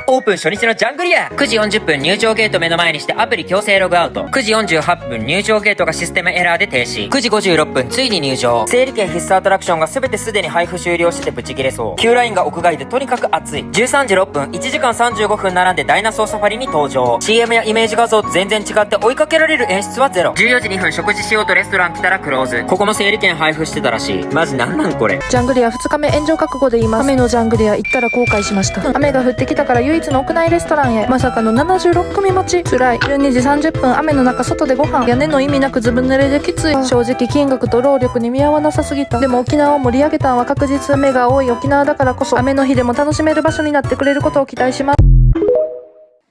オープン初日のジャングリア。9時40分入場ゲート目の前にしてアプリ強制ログアウト。9時48分入場ゲートがシステムエラーで停止。9時56分ついに入場。整理券必須アトラクションが全てすでに配布終了しててブチ切れそう。Q ラインが屋外でとにかく暑い。13時6分1時間35分並んでダイナソーサファリに登場。CM やイメージ画像と全然違って追いかけられる演出はゼロ。14時2分食事しようとレストラン来たらクローズ。ここも整理券配布してたらしい。マジなんなんこれ。ジャングリア2日目炎上覚悟で言います。雨のジャングリア行ったら後悔しました。雨が降ってきたから唯一の屋内レストランへ。まさかの76組待ち。辛い。12時30分雨の中外でご飯。屋根の意味なくずぶ濡れできつい。正直金額と労力に見合わなさすぎた。でも沖縄を盛り上げたんは確実。雨が多い沖縄だからこそ雨の日でも楽しめる場所になってくれることを期待します。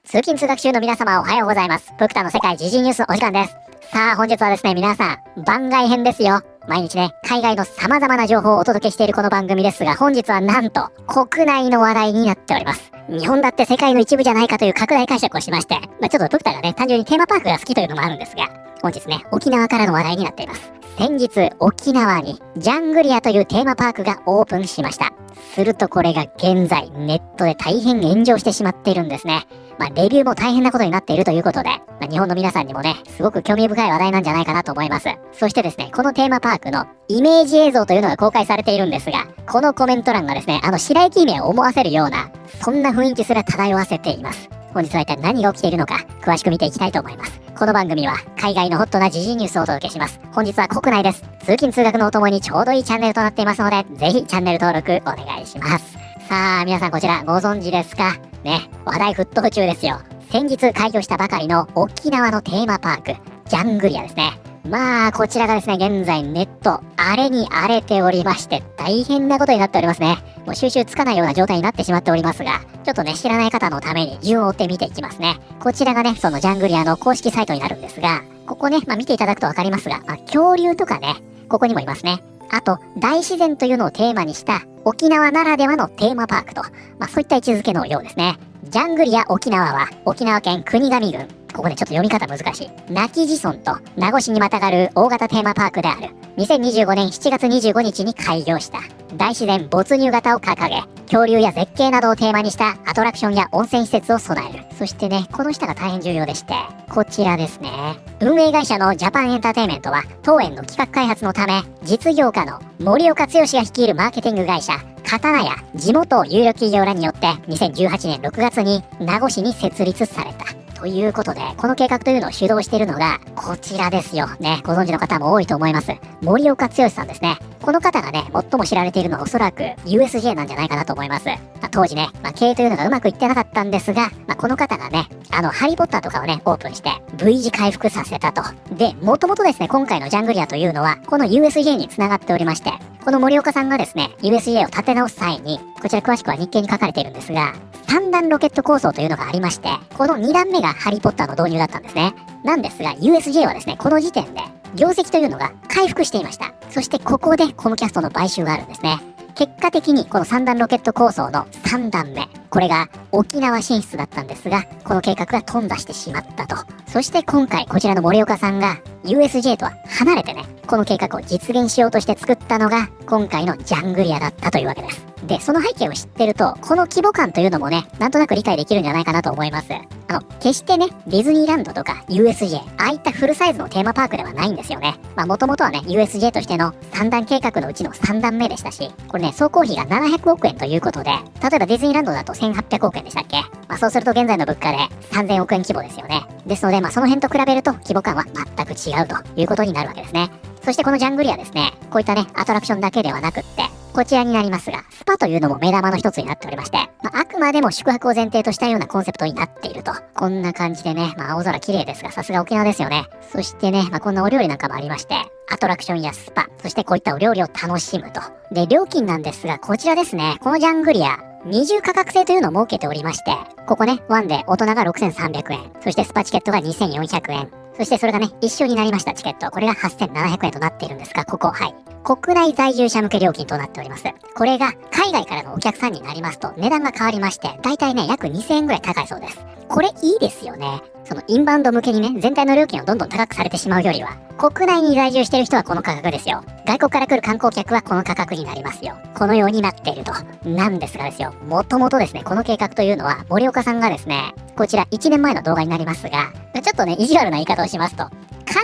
通勤通学中の皆様おはようございます。ブクタの世界時事ニュースお時間です。さあ本日はですね皆さん番外編ですよ。毎日ね海外の様々な情報をお届けしているこの番組ですが、本日はなんと国内の話題になっております。日本だって世界の一部じゃないかという拡大解釈をしまして、ちょっとブクタがね単純にテーマパークが好きというのもあるんですが、本日ね沖縄からの話題になっています。先日沖縄にジャングリアというテーマパークがオープンしました。するとこれが現在ネットで大変炎上してしまっているんですね。レビューも大変なことになっているということで、日本の皆さんにもねすごく興味深い話題なんじゃないかなと思います。そしてですねこのテーマパークのイメージ映像というのが公開されているんですが、このコメント欄がですね白雪姫を思わせるようなそんな雰囲気すら漂わせています。本日は一体何が起きているのか詳しく見ていきたいと思います。この番組は海外のホットな時事ニュースをお届けします。本日は国内です。通勤通学のお供にちょうどいいチャンネルとなっていますので、ぜひチャンネル登録お願いします。さあ皆さんこちらご存知ですかね。話題沸騰中ですよ。先日開業したばかりの沖縄のテーマパークジャングリアですね。こちらがですね現在ネット荒れに荒れておりまして、大変なことになっておりますね。もう収集つかないような状態になってしまっておりますが、ちょっとね知らない方のために順を追って見ていきますね。こちらがねそのジャングリアの公式サイトになるんですが、ここね見ていただくとわかりますが、恐竜とかねここにもいますね。あと大自然というのをテーマにした沖縄ならではのテーマパークと、そういった位置づけのようですね。ジャングリア沖縄は沖縄県国頭郡、ここねちょっと読み方難しい今帰仁村と名護市にまたがる大型テーマパークである。2025年7月25日に開業した大自然没入型を掲げ、恐竜や絶景などをテーマにしたアトラクションや温泉施設を備える。そしてねこの下が大変重要でして、こちらですね。運営会社のジャパンエンターテインメントは当園の企画開発のため、実業家の森岡剛が率いるマーケティング会社刀や地元有力企業らによって2018年6月に名護市に設立されたということで、この計画というのを主導しているのがこちらですよね。ご存知の方も多いと思います。森岡剛さんですね。この方がね最も知られているのはおそらく USJ なんじゃないかなと思います。当時ね、経営というのがうまくいってなかったんですが、この方がねハリーポッターとかをねオープンして V 字回復させたと。でもともとですね今回のジャングリアというのはこの USJ に繋がっておりまして、この森岡さんがですね USJ を立て直す際に、こちら詳しくは日経に書かれているんですが、3段ロケット構想というのがありまして、この2段目がハリーポッターの導入だったんですね。なんですが USJ はですねこの時点で業績というのが回復していました。そしてここでコムキャストの買収があるんですね。結果的にこの3段ロケット構想の3段目、これが沖縄進出だったんですが、この計画が頓挫してしまったと。そして今回こちらの森岡さんが USJ とは離れてねこの計画を実現しようとして作ったのが今回のジャングリアだったというわけです。でその背景を知ってるとこの規模感というのもねなんとなく理解できるんじゃないかなと思います。決してねディズニーランドとか USJ ああいったフルサイズのテーマパークではないんですよね。もともとはね USJ としての3段計画のうちの3段目でしたし、これね総工費が700億円ということで、例えばディズニーランドだと1800億円でしたっけ。そうすると現在の物価で3000億円規模ですよね。ですのでその辺と比べると規模感は全く違うということになるわけですね。そしてこのジャングリアですね、こういったねアトラクションだけではなくって、こちらになりますがスパというのも目玉の一つになっておりまして、あくまでも宿泊を前提としたようなコンセプトになっていると。こんな感じでね、青空綺麗ですがさすが沖縄ですよね。そしてね、こんなお料理なんかもありまして、アトラクションやスパ、そしてこういったお料理を楽しむと。で料金なんですがこちらですね、このジャングリア二重価格制というのを設けておりまして、ここね1で大人が6300円、そしてスパチケットが2400円、そしてそれがね一緒になりましたチケット、これが8700円となっているんですが、ここ国内在住者向け料金となっております。これが海外からのお客さんになりますと値段が変わりまして、だいたいね約2000円ぐらい高いそうです。これいいですよね。そのインバウンド向けにね、全体の料金をどんどん高くされてしまうよりは、国内に在住している人はこの価格ですよ。外国から来る観光客はこの価格になりますよ。このようになっていると。なんですがですよ、もともとですね、この計画というのは、森岡さんがですね、こちら1年前の動画になりますが、ちょっとね、意地悪な言い方をしますと、か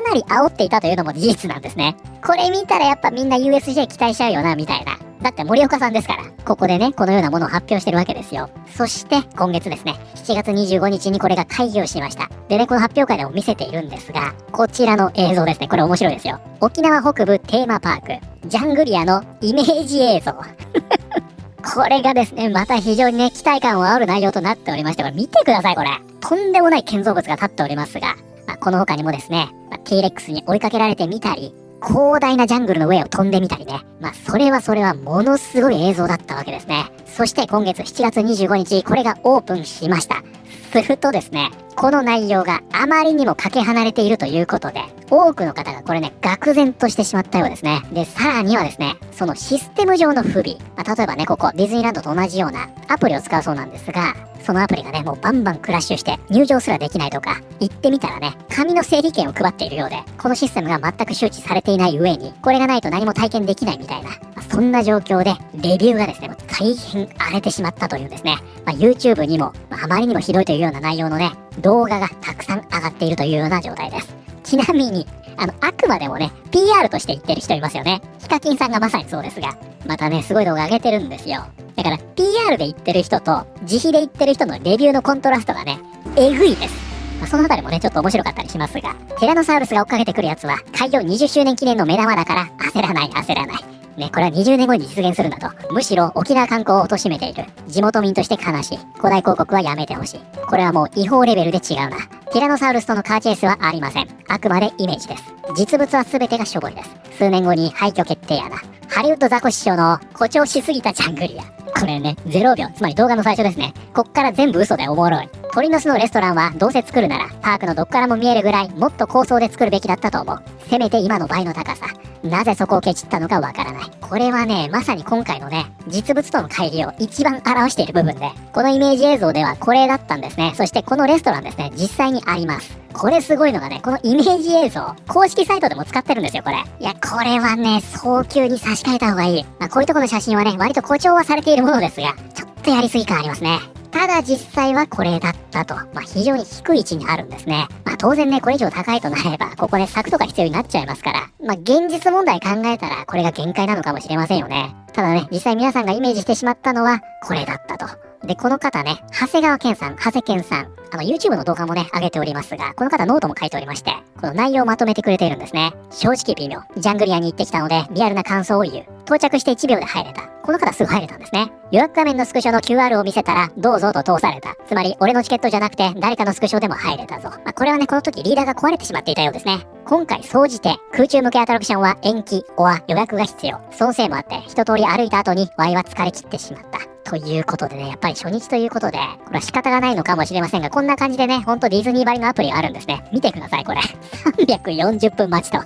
なり煽っていたというのも事実なんですね。これ見たらやっぱみんな USJ 期待しちゃうよな、みたいな。だって森岡さんですから、ここでね、このようなものを発表してるわけですよ。そして、今月ですね、7月25日にこれが開業しました。でね、この発表会でも見せているんですが、こちらの映像ですね、これ面白いですよ。沖縄北部テーマパーク、ジャングリアのイメージ映像。これがですね、また非常にね、期待感を煽る内容となっておりまして、これ見てください、これ。とんでもない建造物が立っておりますが、この他にもですね、T-Rex に追いかけられてみたり、広大なジャングルの上を飛んでみたりね。それはものすごい映像だったわけですね。そして今月7月25日、これがオープンしました。するとですね、この内容があまりにもかけ離れているということで、多くの方がこれね、愕然としてしまったようですね。で、さらにはですね、そのシステム上の不備。例えばね、ここ、ディズニーランドと同じようなアプリを使うそうなんですが、そのアプリがね、もうバンバンクラッシュして入場すらできないとか、行ってみたらね、紙の整理券を配っているようで、このシステムが全く周知されていない上に、これがないと何も体験できないみたいな、そんな状況で、レビューがですね、大変荒れてしまったというんですね。YouTube にも、あまりにもひどいというような内容のね、動画がたくさん上がっているというような状態です。ちなみに、あくまでもね、PR として言ってる人いますよね。ヒカキンさんがまさにそうですが、またね、すごい動画上げてるんですよ。だから、PR で言ってる人と、自費で言ってる人のレビューのコントラストがね、えぐいです。そのあたりもね、ちょっと面白かったりしますが、ティラノサウルスが追っかけてくるやつは、開業20周年記念の目玉だから、焦らない。ね、これは20年後に実現するんだと。むしろ沖縄観光を貶めている。地元民として悲しい。古代広告はやめてほしい。これはもう違法レベルで違うな。ティラノサウルスとのカーチェイスはありません。あくまでイメージです。実物は全てがしょぼいです。数年後に廃墟決定やな。ハリウッドザコシショウの誇張しすぎたジャングリア。これね、0秒、つまり動画の最初ですね。こっから全部嘘でおもろい。鳥の巣のレストランはどうせ作るなら、パークのどっからも見えるぐらいもっと高層で作るべきだったと思う。せめて今の倍の高さ。なぜそこをケチったのかわからない。これはね、まさに今回のね、実物との乖離を一番表している部分で、このイメージ映像ではこれだったんですね。そしてこのレストランですね、実際にあります。これすごいのがね、このイメージ映像、公式サイトでも使ってるんですよ、これ。いや、これはね、早急に差し替えた方がいい。こういうとこの写真はね、割と誇張はされているものですが、ちょっとやりすぎ感ありますね。ただ実際はこれだったと。非常に低い位置にあるんですね。当然ね、これ以上高いとなれば、ここで柵とか必要になっちゃいますから、現実問題考えたら、これが限界なのかもしれませんよね。ただね、実際皆さんがイメージしてしまったのは、これだったと。で、この方ね、長谷川健さん、長谷健さん、YouTube の動画もね、上げておりますが、この方ノートも書いておりまして、この内容をまとめてくれているんですね。正直微妙。ジャングリアに行ってきたので、リアルな感想を言う。到着して1秒で入れた。この方すぐ入れたんですね。予約画面のスクショの QR を見せたら、どうぞと通された。つまり、俺のチケットじゃなくて、誰かのスクショでも入れたぞ。これはね、この時リーダーが壊れてしまっていたようですね。今回、総じて、空中向けアトラクションは延期、予約が必要。そのせいもあって、一通り歩いた後に、ワイは疲れ切ってしまった。ということでね、やっぱり初日ということで、これは仕方がないのかもしれませんが、こんな感じでね、ほんとディズニーばりのアプリがあるんですね。見てください、これ。340分待ちと。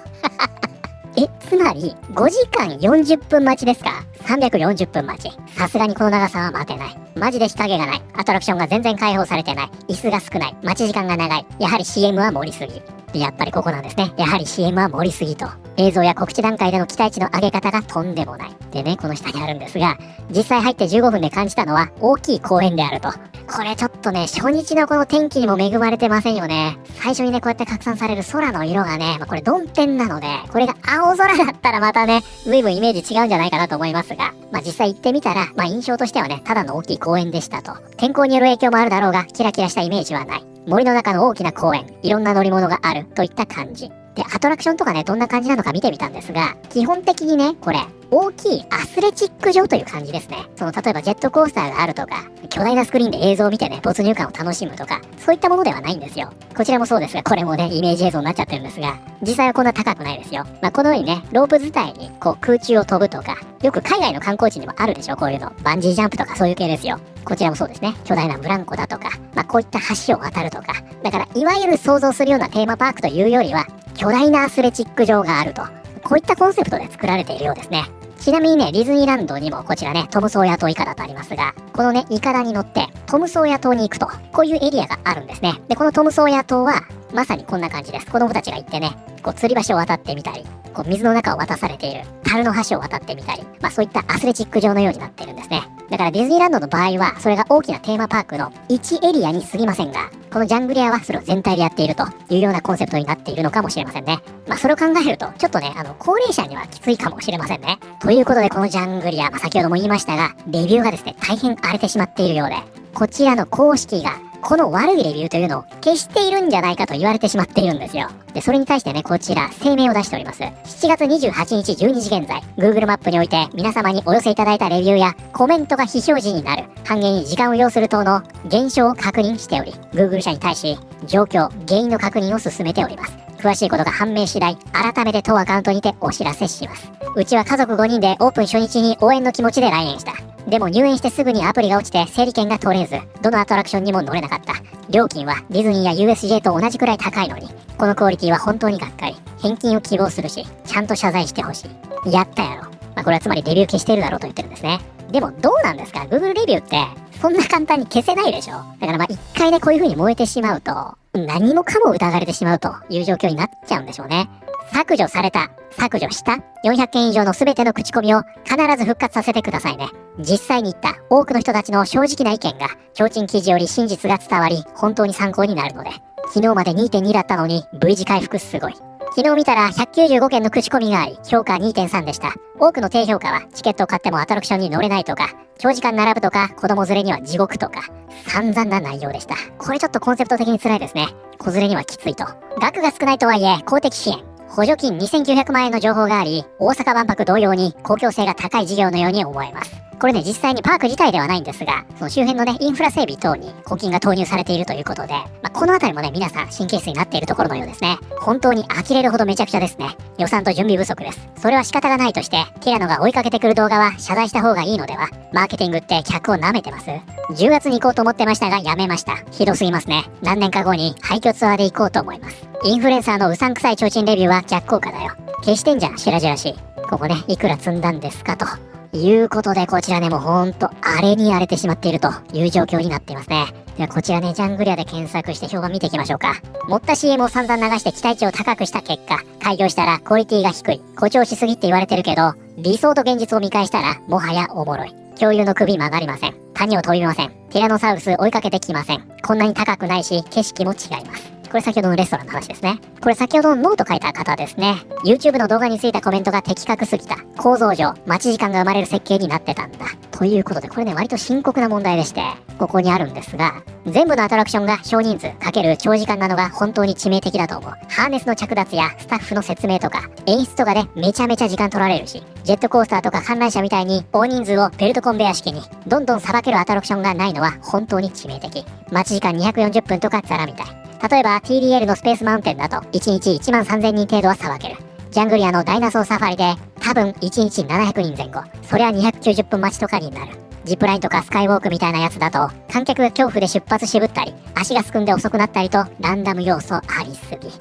つまり、5時間40分待ちですか ?340 分待ち。さすがにこの長さは待てない。マジで日陰がない。アトラクションが全然開放されてない。椅子が少ない。待ち時間が長い。やはり CM は盛りすぎ。やっぱりここなんですね。やはり CM は盛りすぎと。映像や告知段階での期待値の上げ方がとんでもない。でね、この下にあるんですが、実際入って15分で感じたのは大きい公園であると。これちょっとね、初日のこの天気にも恵まれてませんよね。最初にね、こうやって拡散される空の色がね、これ曇天なので、これが青空だったらまたね、随分イメージ違うんじゃないかなと思いますが、実際行ってみたら、印象としてはね、ただの大きい公園でしたと。天候による影響もあるだろうが、キラキラしたイメージはない。森の中の大きな公園、いろんな乗り物があるといった感じ。で、アトラクションとかね、どんな感じなのか見てみたんですが、基本的にね、これ、大きいアスレチック場という感じですね。例えばジェットコースターがあるとか、巨大なスクリーンで映像を見てね、没入感を楽しむとか、そういったものではないんですよ。こちらもそうですが、これもね、イメージ映像になっちゃってるんですが、実際はこんな高くないですよ。このようにね、ロープ自体に、空中を飛ぶとか、よく海外の観光地にもあるでしょ、こういうの。バンジージャンプとかそういう系ですよ。こちらもそうですね。巨大なブランコだとか、こういった橋を渡るとか。だから、いわゆる想像するようなテーマパークというよりは、巨大なアスレチック場があると。こういったコンセプトで作られているようですね。ちなみにね、ディズニーランドにもこちらね、トムソーヤ島イカダとありますが、このね、イカダに乗ってトムソーヤ島に行くと、こういうエリアがあるんですね。で、このトムソーヤ島は、まさにこんな感じです。子供たちが行ってね、こう吊り橋を渡ってみたり、こう水の中を渡されている樽の橋を渡ってみたり、そういったアスレチック場のようになってるんですね。だからディズニーランドの場合は、それが大きなテーマパークの1エリアに過ぎませんが、このジャングリアはそれを全体でやっているというようなコンセプトになっているのかもしれませんね。それを考えると、ちょっとね、高齢者にはきついかもしれませんね。ということで、このジャングリア、先ほども言いましたが、レビューがですね、大変荒れてしまっているようで、こちらの公式が、この悪いレビューというのを消しているんじゃないかと言われてしまっているんですよ。で、それに対してね、こちら、声明を出しております。7月28日12時現在、Google マップにおいて皆様にお寄せいただいたレビューやコメントが非表示になる、半減に時間を要する等の現象を確認しており、Google 社に対し、状況、原因の確認を進めております。詳しいことが判明次第、改めて当アカウントにてお知らせします。うちは家族5人でオープン初日に応援の気持ちで来園した。でも入園してすぐにアプリが落ちて整理券が取れず、どのアトラクションにも乗れなかった。料金はディズニーや USJ と同じくらい高いのに、このクオリティは本当にがっかり。返金を希望するし、ちゃんと謝罪してほしい。やったやろ。これはつまりレビュー消してるだろうと言ってるんですね。でもどうなんですか？ Google レビューってそんな簡単に消せないでしょ。だから一回ね、こういう風に燃えてしまうと、何もかも疑われてしまうという状況になっちゃうんでしょうね。削除された、削除した400件以上の全ての口コミを必ず復活させてくださいね。実際に言った多くの人たちの正直な意見が提灯記事より真実が伝わり、本当に参考になるので。昨日まで 2.2 だったのに V 字回復すごい。昨日見たら195件の口コミがあり、評価 2.3 でした。多くの低評価はチケットを買ってもアトラクションに乗れないとか、長時間並ぶとか、子供連れには地獄とか、散々な内容でした。これちょっとコンセプト的に辛いですね。子連れにはきついと。額が少ないとはいえ、公的支援。補助金2900万円の情報があり、大阪万博同様に公共性が高い事業のように思えます。これね、実際にパーク自体ではないんですが、その周辺のね、インフラ整備等に公金が投入されているということで、このあたりもね、皆さん神経質になっているところのようですね。本当に呆れるほどめちゃくちゃですね。予算と準備不足です。それは仕方がないとして、ティラノが追いかけてくる動画は謝罪した方がいいのでは？マーケティングって客を舐めてます？10月に行こうと思ってましたがやめました。ひどすぎますね。何年か後に廃墟ツアーで行こうと思います。インフルエンサーのうさんくさい提灯レビューは逆効果だよ。消してんじゃん、白々しい。ここね、いくら積んだんですかと。いうことで、こちらね、もうほんと荒れに荒れてしまっているという状況になっていますね。ではこちらね、ジャングリアで検索して評価見ていきましょうか。持った CM を散々流して期待値を高くした結果、開業したらクオリティが低い、誇張しすぎって言われてるけど、理想と現実を見返したらもはやおもろい。恐竜の首曲がりません。谷を飛びません。ティラノサウルス追いかけてきません。こんなに高くないし、景色も違います。これ先ほどのレストランの話ですね。これ先ほどのノート書いた方ですね。YouTube の動画についたコメントが的確すぎた。構造上、待ち時間が生まれる設計になってたんだ。ということで、これね、割と深刻な問題でして、ここにあるんですが、全部のアトラクションが少人数×長時間なのが本当に致命的だと思う。ハーネスの着脱やスタッフの説明とか、演出とかでめちゃめちゃ時間取られるし、ジェットコースターとか観覧車みたいに大人数をベルトコンベヤ式にどんどんさばけるアトラクションがないのは本当に致命的。待ち時間240分とかザラみたい。例えば TDL のスペースマウンテンだと1日1万3000人程度はさばける。ジャングリアのダイナソーサファリで多分1日700人前後。そりゃ290分待ちとかになる。ジップラインとかスカイウォークみたいなやつだと観客が恐怖で出発渋ったり足がすくんで遅くなったりとランダム要素ありすぎ。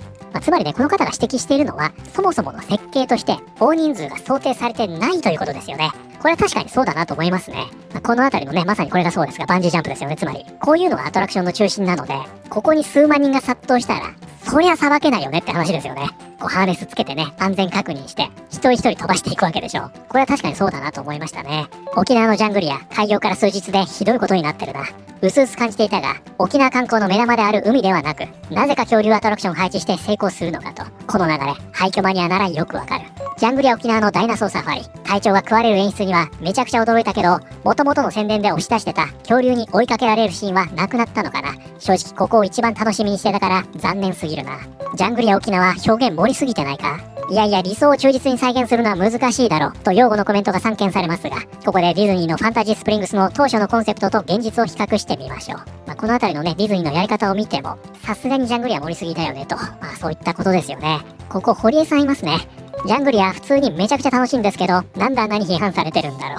つまりね、この方が指摘しているのはそもそもの設計として大人数が想定されてないということですよね。これは確かにそうだなと思いますね。このあたりのね、まさにこれがそうですが、バンジージャンプですよね。つまりこういうのがアトラクションの中心なので、ここに数万人が殺到したらそりゃさばけないよねって話ですよね。こうハーネスつけてね、安全確認して一人一人飛ばしていくわけでしょ。これは確かにそうだなと思いましたね。沖縄のジャングリア開業から数日でひどいことになってるな。うすうす感じていたが、沖縄観光の目玉である海ではなく、なぜか恐竜アトラクション配置して成功するのかと。この流れ、廃墟マニアならよくわかる。ジャングリア沖縄のダイナソーサファリ、隊長が食われる演出にはめちゃくちゃ驚いたけど、元々の宣伝で押し出してた恐竜に追いかけられるシーンはなくなったのかな。正直ここを一番楽しみにしてたから残念すぎるな。ジャングリア沖縄表現盛りすぎてないか？いやいや、理想を忠実に再現するのは難しいだろと擁護のコメントが散見されますが、ここでディズニーのファンタジースプリングスの当初のコンセプトと現実を比較してみましょう。このあたりのね、ディズニーのやり方を見ても、さすがにジャングリア盛りすぎだよねと、そういったことですよね。ここ堀江さんいますね。ジャングリア普通にめちゃくちゃ楽しいんですけど、なんであんなに批判されてるんだろう。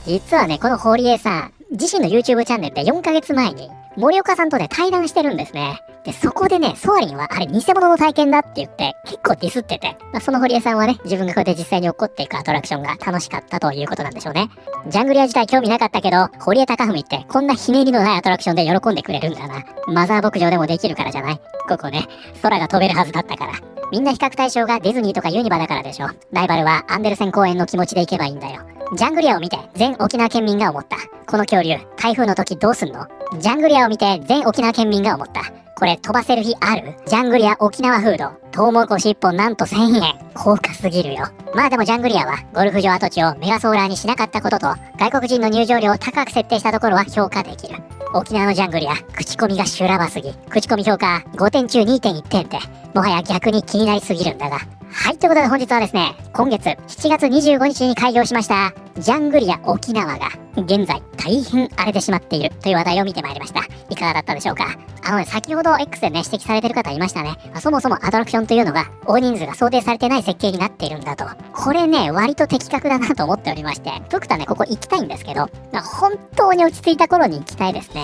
実はね、この堀江さん、自身の YouTube チャンネルで4ヶ月前に森岡さんとね、対談してるんですね。で、そこでね、ソアリンはあれ偽物の体験だって言って結構ディスってて、その堀江さんはね、自分がこうやって実際に起こっていくアトラクションが楽しかったということなんでしょうね。ジャングリア自体興味なかったけど、堀江貴文ってこんなひねりのないアトラクションで喜んでくれるんだな。マザー牧場でもできるからじゃない？ここね、空が飛べるはずだったから。みんな比較対象がディズニーとかユニバだからでしょ。ライバルはアンデルセン公園の気持ちで行けばいいんだよ。ジャングリアを見て全沖縄県民が思った。この恐竜、台風の時どうすんの？ジャングリアを見て全沖縄県民が思った。これ飛ばせる日ある？ジャングリア沖縄フード。トウモロコシ1本なんと1000円。高価すぎるよ。まあでもジャングリアはゴルフ場跡地をメガソーラーにしなかったことと、外国人の入場料を高く設定したところは評価できる。沖縄のジャングリア、口コミが修羅場すぎ。口コミ評価5点中 2.1 点って、もはや逆に気になりすぎるんだが。はい、ということで本日はですね、今月7月25日に開業しました、ジャングリア沖縄が、現在大変荒れてしまっているという話題を見てまいりました。いかがだったでしょうか？先ほど X でね、指摘されてる方いましたね。そもそもアトラクションというのが、大人数が想定されてない設計になっているんだと。これね、割と的確だなと思っておりまして、僕とね、ここ行きたいんですけど、本当に落ち着いた頃に行きたいですね。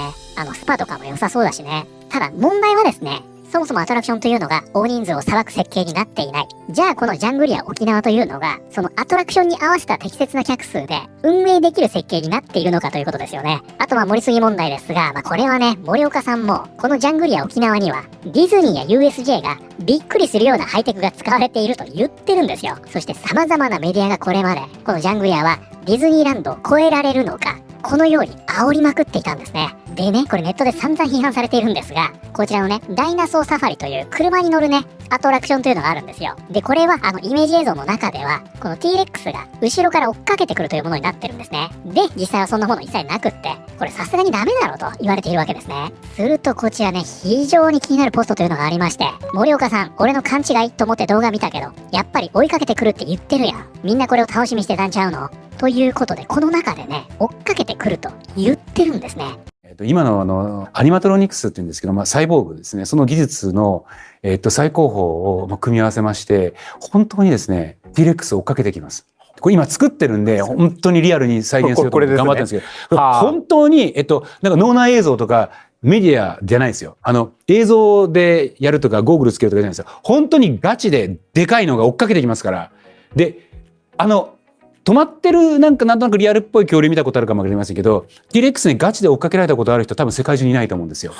スパとかも良さそうだしね。ただ、問題はですね、そもそもアトラクションというのが大人数をさばく設計になっていない。じゃあこのジャングリア沖縄というのが、そのアトラクションに合わせた適切な客数で運営できる設計になっているのかということですよね。あと盛りすぎ問題ですが、これはね、森岡さんもこのジャングリア沖縄にはディズニーや USJ がびっくりするようなハイテクが使われていると言ってるんですよ。そして様々なメディアがこれまでこのジャングリアはディズニーランドを超えられるのか、このように煽りまくっていたんですね。でね、これネットで散々批判されているんですが、こちらのね、ダイナソーサファリという車に乗るね、アトラクションというのがあるんですよ。で、これはイメージ映像の中では、この T-Rex が後ろから追っかけてくるというものになってるんですね。で、実際はそんなもの一切なくって、これさすがにダメだろうと言われているわけですね。するとこちらね、非常に気になるポストというのがありまして、森岡さん、俺の勘違いと思って動画見たけど、やっぱり追いかけてくるって言ってるやん。みんなこれを楽しみにしてたんちゃうの？ということで、この中でね、追っかけてくると言ってるんですね。今のアニマトロニクスって言うんですけど、サイボーグですね。その技術の、最高峰を組み合わせまして、本当にですね、T-Rex を追っかけてきます。これ今作ってるんで、本当にリアルに再現すると思って頑張ってるんですけど、本当に、なんか脳内映像とかメディアじゃないですよ。映像でやるとかゴーグルつけるとかじゃないですよ。本当にガチででかいのが追っかけてきますから。で、止まってるなんとなくリアルっぽい恐竜見たことあるかもしれませんけど、T-Rex にガチで追っかけられたことある人多分世界中にいないと思うんですよ。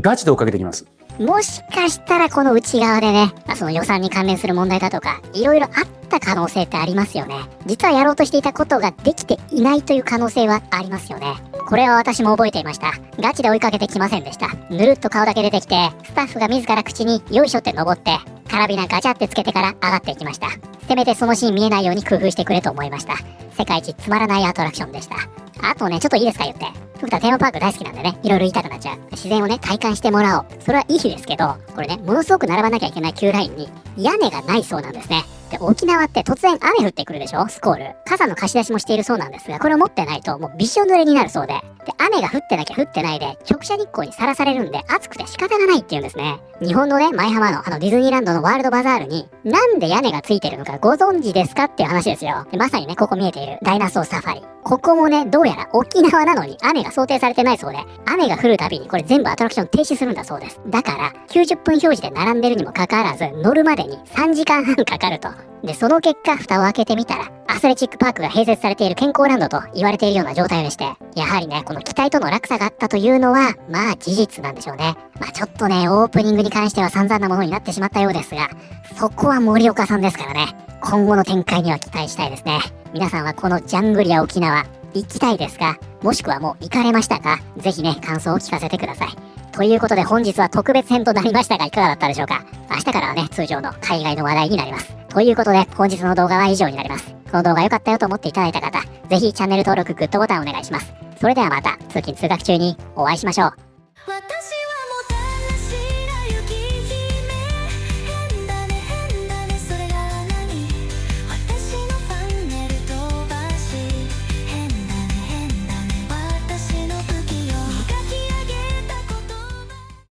ガチで追っかけてきます。もしかしたらこの内側でね、その予算に関連する問題だとか、いろいろあった可能性ってありますよね。実はやろうとしていたことができていないという可能性はありますよね。これは私も覚えていました。ガチで追いかけてきませんでした。ぬるっと顔だけ出てきて、スタッフが自ら口によいしょって登って、カラビナガチャってつけてから上がっていきました。せめてそのシーン見えないように工夫してくれと思いました。世界一つまらないアトラクションでした。あとね、ちょっといいですか言って。僕たテーマパーク大好きなんでね、いろいろ言いたくなっちゃう。自然をね、体感してもらおう。それはいいですけど、これね、ものすごく並ばなきゃいけない急ラインに屋根がないそうなんですね。で、沖縄って突然雨降ってくるでしょ？スコール。傘の貸し出しもしているそうなんですが、これを持ってないともうびしょ濡れになるそうで。で、雨が降ってなきゃ降ってないで、直射日光にさらされるんで暑くて仕方がないって言うんですね。日本のね、舞浜のディズニーランドのワールドバザールに、なんで屋根がついてるのかご存知ですかっていう話ですよ。で、まさにね、ここ見えているダイナソーサファリ。ここもね、どうやら沖縄なのに雨が想定されてないそうで、雨が降るたびにこれ全部アトラクション停止するんだそうです。だから、90分表示で並んでるにもかかわらず、乗るまでに3時間半かかると。で、その結果、蓋を開けてみたら、アスレチックパークが併設されている健康ランドと言われているような状態でして、やはりね、この期待との落差があったというのは、事実なんでしょうね。ちょっとね、オープニングに関しては散々なものになってしまったようですが、そこは森岡さんですからね、今後の展開には期待したいですね。皆さんはこのジャングリア沖縄、行きたいですか？もしくはもう行かれましたか？ぜひね、感想を聞かせてください。ということで本日は特別編となりましたがいかがだったでしょうか？明日からはね、通常の海外の話題になります。ということで本日の動画は以上になります。この動画良かったよと思っていただいた方、ぜひチャンネル登録、グッドボタンお願いします。それではまた通勤通学中にお会いしましょう。